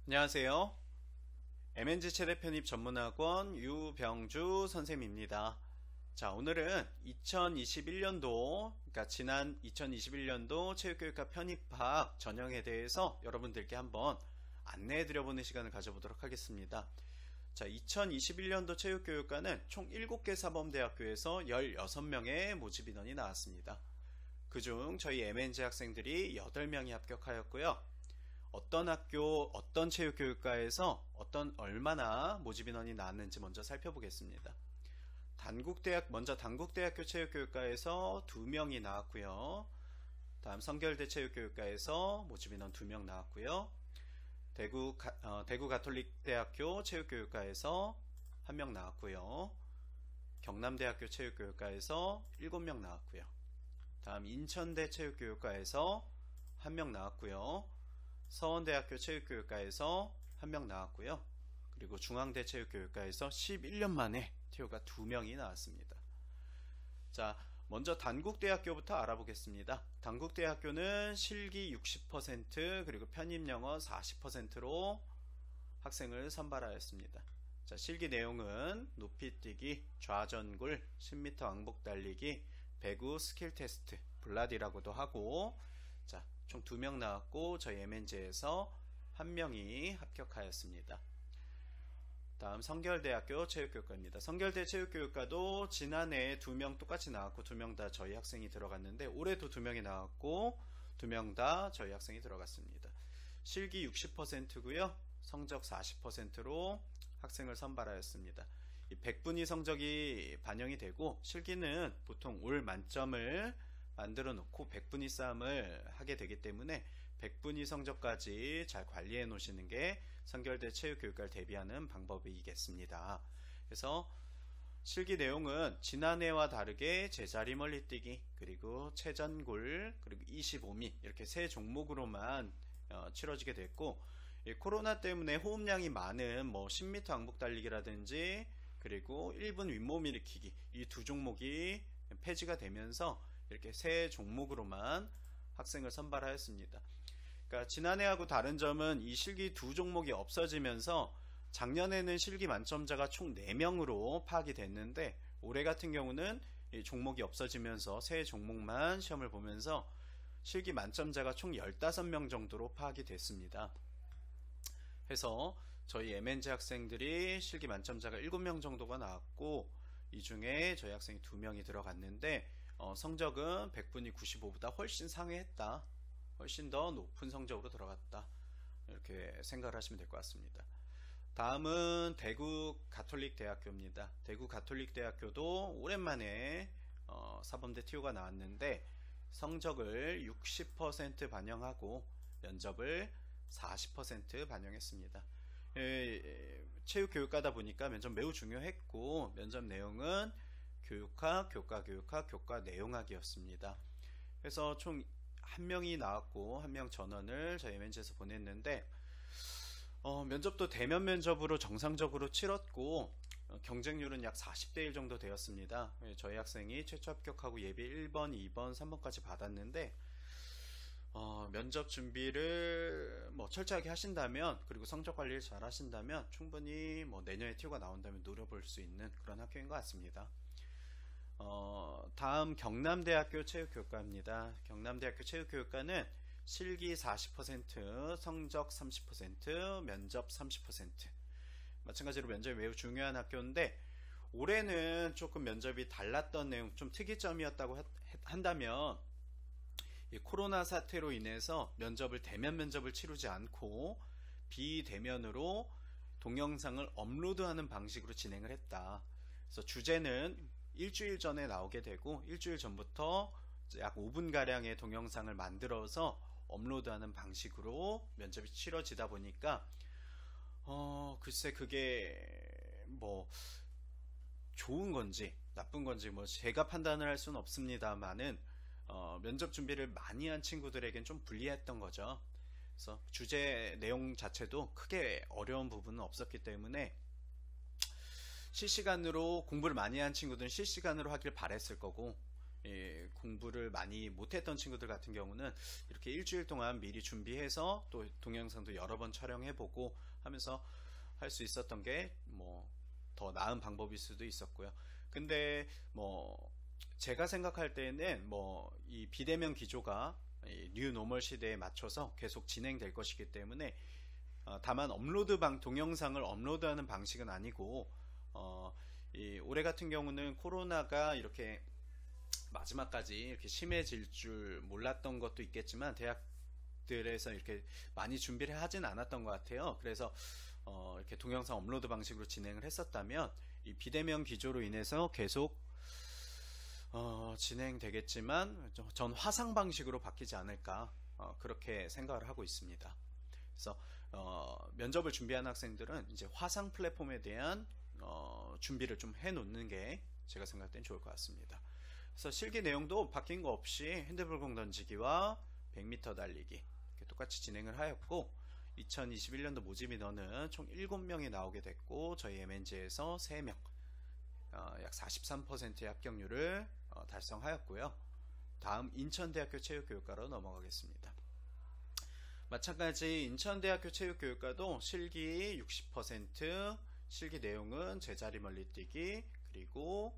안녕하세요. MNG 최대 편입 전문학원 유병주 선생님입니다. 자, 오늘은 2021년도, 그러니까 지난 2021년도 체육교육과 편입학 전형에 대해서 여러분들께 한번 안내해 드려보는 시간을 가져보도록 하겠습니다. 자, 2021년도 체육교육과는 총 7개 사범대학교에서 16명의 모집 인원이 나왔습니다. 그중 저희 MNG 학생들이 8명이 합격하였고요. 어떤 학교, 어떤 체육교육과에서 얼마나 모집 인원이 나왔는지 먼저 살펴보겠습니다. 먼저 단국대학교 체육교육과에서 2명이 나왔고요. 다음 성결대 체육교육과에서 모집 인원 2명 나왔고요. 대구 가톨릭대학교 체육교육과에서 1명 나왔고요. 경남대학교 체육교육과에서 7명 나왔고요. 다음 인천대 체육교육과에서 1명 나왔고요. 서원대학교 체육교육과에서 1명 나왔고요. 그리고 중앙대 체육교육과에서 11년 만에 TO가 2명이 나왔습니다. 자, 먼저 단국대학교부터 알아보겠습니다. 단국대학교는 실기 60% 그리고 편입영어 40%로 학생을 선발하였습니다. 자, 실기 내용은 높이뛰기, 좌전굴, 10m 왕복 달리기, 배구 스킬 테스트, 블라디라고도 하고, 자, 총 2명 나왔고 저희 MNG에서 1명이 합격하였습니다. 다음 성결대학교 체육교육과입니다. 성결대 체육교육과도 지난해 2명 똑같이 나왔고 2명 다 저희 학생이 들어갔는데 올해도 2명이 나왔고 2명 다 저희 학생이 들어갔습니다. 실기 60%고요. 성적 40%로 학생을 선발하였습니다. 100분위 성적이 반영이 되고 실기는 보통 올 만점을 만들어 놓고 100분위 싸움을 하게 되기 때문에 100분위 성적까지 잘 관리해 놓으시는 게 성결대 체육교육과를 대비하는 방법이겠습니다. 그래서 실기 내용은 지난해와 다르게 제자리 멀리뛰기, 그리고 체전굴, 그리고 25미 이렇게 세 종목으로만 치러지게 됐고, 코로나 때문에 호흡량이 많은 10m 왕복 달리기라든지 그리고 1분 윗몸 일으키기 이 두 종목이 폐지가 되면서 이렇게 세 종목으로만 학생을 선발하였습니다. 그러니까 지난해하고 다른 점은 이 실기 두 종목이 없어지면서 작년에는 실기 만점자가 총 4명으로 파악이 됐는데 올해 같은 경우는 이 종목이 없어지면서 세 종목만 시험을 보면서 실기 만점자가 총 15명 정도로 파악이 됐습니다. 해서 저희 MNG 학생들이 실기 만점자가 7명 정도가 나왔고 이 중에 저희 학생이 2명이 들어갔는데 성적은 100분위 95보다 훨씬 상회했다. 훨씬 더 높은 성적으로 들어갔다. 이렇게 생각을 하시면 될 것 같습니다. 다음은 대구 가톨릭대학교입니다. 대구 가톨릭대학교도 오랜만에 사범대 TO가 나왔는데 성적을 60% 반영하고 면접을 40% 반영했습니다. 체육교육과다 보니까 면접 매우 중요했고 면접 내용은 교육학, 교과교육학, 교과내용학이었습니다. 그래서 총 1명이 나왔고 1명 전원을 저희 MNG에서 보냈는데 면접도 대면 면접으로 정상적으로 치렀고 경쟁률은 약 40대 1 정도 되었습니다. 저희 학생이 최초 합격하고 예비 1번, 2번, 3번까지 받았는데 면접 준비를 철저하게 하신다면 그리고 성적 관리를 잘 하신다면 충분히 내년에 TO가 나온다면 노려볼 수 있는 그런 학교인 것 같습니다. 다음 경남대학교 체육교육과입니다. 경남대학교 체육교육과는 실기 40%, 성적 30%, 면접 30%. 마찬가지로 면접이 매우 중요한 학교인데 올해는 조금 면접이 달랐던 내용, 좀 특이점이었다고 한다면 이 코로나 사태로 인해서 대면 면접을 치르지 않고 비대면으로 동영상을 업로드하는 방식으로 진행을 했다. 그래서 주제는 일주일 전에 나오게 되고 일주일 전부터 약 5분가량의 동영상을 만들어서 업로드하는 방식으로 면접이 치러지다 보니까 글쎄 그게 좋은 건지 나쁜 건지 제가 판단을 할 수는 없습니다만은 면접 준비를 많이 한 친구들에겐 좀 불리했던 거죠. 그래서 주제 내용 자체도 크게 어려운 부분은 없었기 때문에 실시간으로 공부를 많이 한 친구들은 실시간으로 하길 바랬을 거고 공부를 많이 못했던 친구들 같은 경우는 이렇게 일주일 동안 미리 준비해서 또 동영상도 여러 번 촬영해보고 하면서 할 수 있었던 게 뭐 더 나은 방법일 수도 있었고요. 근데 뭐 제가 생각할 때는 뭐 이 비대면 기조가 뉴 노멀 시대에 맞춰서 계속 진행될 것이기 때문에 다만 동영상을 업로드하는 방식은 아니고 올해 같은 경우는 코로나가 이렇게 마지막까지 이렇게 심해질 줄 몰랐던 것도 있겠지만 대학들에서 이렇게 많이 준비를 하진 않았던 것 같아요. 그래서 이렇게 동영상 업로드 방식으로 진행을 했었다면 이 비대면 기조로 인해서 계속 진행되겠지만 전 화상 방식으로 바뀌지 않을까 그렇게 생각을 하고 있습니다. 그래서 면접을 준비하는 학생들은 이제 화상 플랫폼에 대한 준비를 좀 해놓는 게 제가 생각할 땐 좋을 것 같습니다. 그래서 실기 내용도 바뀐 거 없이 핸드볼 공 던지기와 100m 달리기 이렇게 똑같이 진행을 하였고 2021년도 모집 인원은 총 7명이 나오게 됐고 저희 MNG에서 3명 약 43%의 합격률을 달성하였고요. 다음 인천대학교 체육교육과로 넘어가겠습니다. 마찬가지 인천대학교 체육교육과도 실기 60%, 실기 내용은 제자리 멀리뛰기, 그리고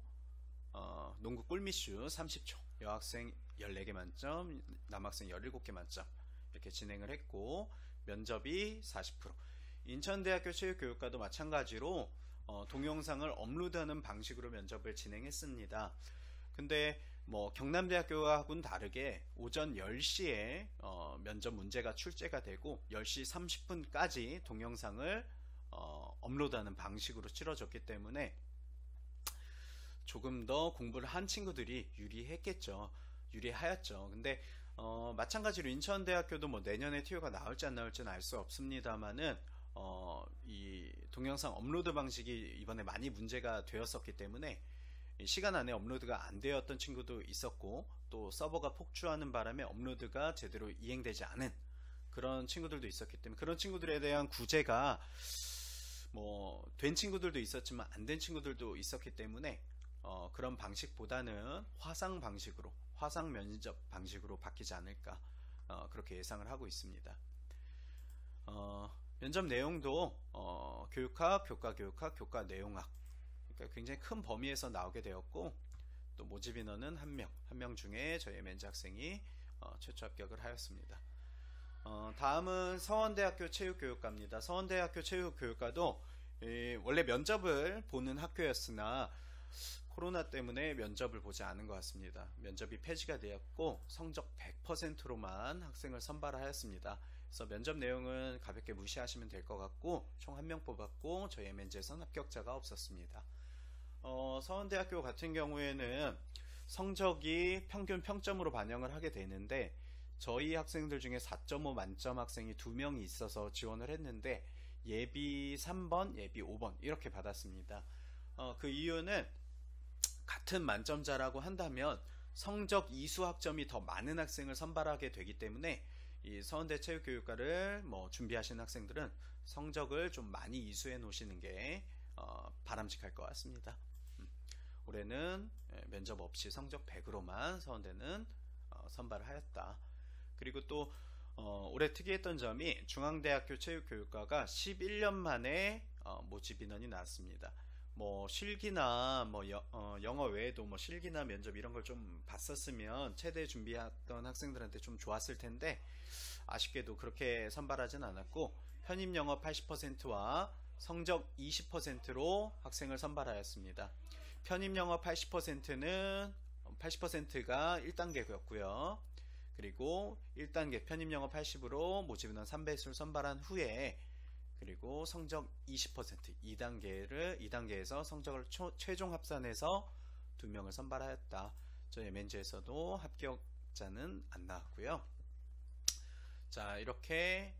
농구 골미슛 30초, 여학생 14개 만점, 남학생 17개 만점 이렇게 진행을 했고 면접이 40%. 인천대학교 체육교육과도 마찬가지로 동영상을 업로드하는 방식으로 면접을 진행했습니다. 근데 뭐 경남대학교하고는 다르게 오전 10시에 면접 문제가 출제가 되고 10시 30분까지 동영상을 업로드하는 방식으로 치러졌기 때문에 조금 더 공부를 한 친구들이 유리하였죠. 근데 마찬가지로 인천대학교도 뭐 내년에 TO가 나올지 안 나올지는 알 수 없습니다만은 이 동영상 업로드 방식이 이번에 많이 문제가 되었었기 때문에 시간 안에 업로드가 안 되었던 친구도 있었고 또 서버가 폭주하는 바람에 업로드가 제대로 이행되지 않은 그런 친구들도 있었기 때문에 그런 친구들에 대한 구제가 뭐 된 친구들도 있었지만 안 된 친구들도 있었기 때문에 그런 방식보다는 화상 면접 방식으로 바뀌지 않을까 그렇게 예상을 하고 있습니다. 면접 내용도 교육학, 교과교육학, 교과내용학 그러니까 굉장히 큰 범위에서 나오게 되었고 또 모집 인원은 한 명 중에 저희 MNG 학생이 최초 합격을 하였습니다. 다음은 서원대학교 체육교육과입니다. 서원대학교 체육교육과도 원래 면접을 보는 학교였으나 코로나 때문에 면접을 보지 않은 것 같습니다. 면접이 폐지가 되었고 성적 100%로만 학생을 선발하였습니다. 그래서 면접 내용은 가볍게 무시하시면 될 것 같고 총 1명 뽑았고 저희 MNG에서는 합격자가 없었습니다. 서원대학교 같은 경우에는 성적이 평균 평점으로 반영을 하게 되는데 저희 학생들 중에 4.5 만점 학생이 2명이 있어서 지원을 했는데 예비 3번, 예비 5번 이렇게 받았습니다. 그 이유는 같은 만점자라고 한다면 성적 이수 학점이 더 많은 학생을 선발하게 되기 때문에 이 서원대 체육교육과를 뭐 준비하시는 학생들은 성적을 좀 많이 이수해 놓으시는 게 바람직할 것 같습니다. 올해는 면접 없이 성적 100으로만 서원대는 선발을 하였다. 그리고 또 올해 특이했던 점이 중앙대학교 체육교육과가 11년 만에 모집 인원이 나왔습니다. 뭐 실기나 뭐 영어 외에도 뭐 실기나 면접 이런 걸 좀 봤었으면 체대 준비했던 학생들한테 좀 좋았을 텐데 아쉽게도 그렇게 선발하진 않았고 편입 영어 80%와 성적 20%로 학생을 선발하였습니다. 편입 영어 80%는 80%가 1단계였고요. 그리고 1단계 편입 영어 80으로 모집 인원 3배수를 선발한 후에 그리고 성적 20% 2단계에서 성적을 최종 합산해서 2명을 선발하였다. 저희 MNG에서도 합격자는 안 나왔고요. 자, 이렇게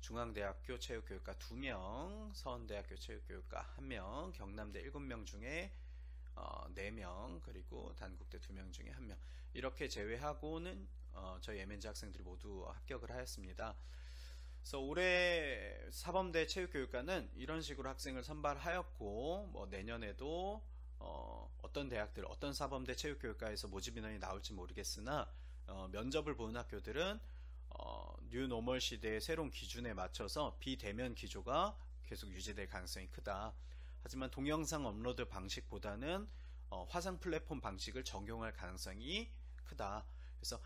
중앙대학교 체육교육과 2명, 서원대학교 체육교육과 1명, 경남대 7명 중에 4명, 그리고 단국대 2명 중에 1명 이렇게 제외하고는 저희 MNG 학생들이 모두 합격을 하였습니다. 그래서 올해 사범대 체육교육과는 이런 식으로 학생을 선발하였고 뭐 내년에도 어떤 대학들, 어떤 사범대 체육교육과에서 모집 인원이 나올지 모르겠으나 면접을 보는 학교들은 뉴노멀 시대의 새로운 기준에 맞춰서 비대면 기조가 계속 유지될 가능성이 크다. 하지만 동영상 업로드 방식보다는 화상 플랫폼 방식을 적용할 가능성이 크다. 그래서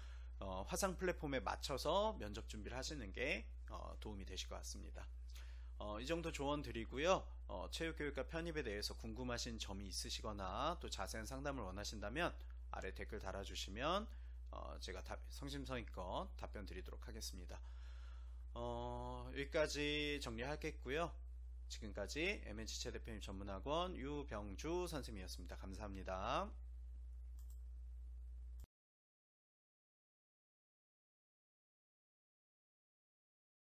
화상 플랫폼에 맞춰서 면접 준비를 하시는 게 도움이 되실 것 같습니다. 이 정도 조언 드리고요. 체육교육과 편입에 대해서 궁금하신 점이 있으시거나 또 자세한 상담을 원하신다면 아래 댓글 달아주시면 제가 성심성의껏 답변 드리도록 하겠습니다. 여기까지 정리하겠고요. 지금까지 MNC체 대표님 전문학원 유병주 선생님이었습니다. 감사합니다.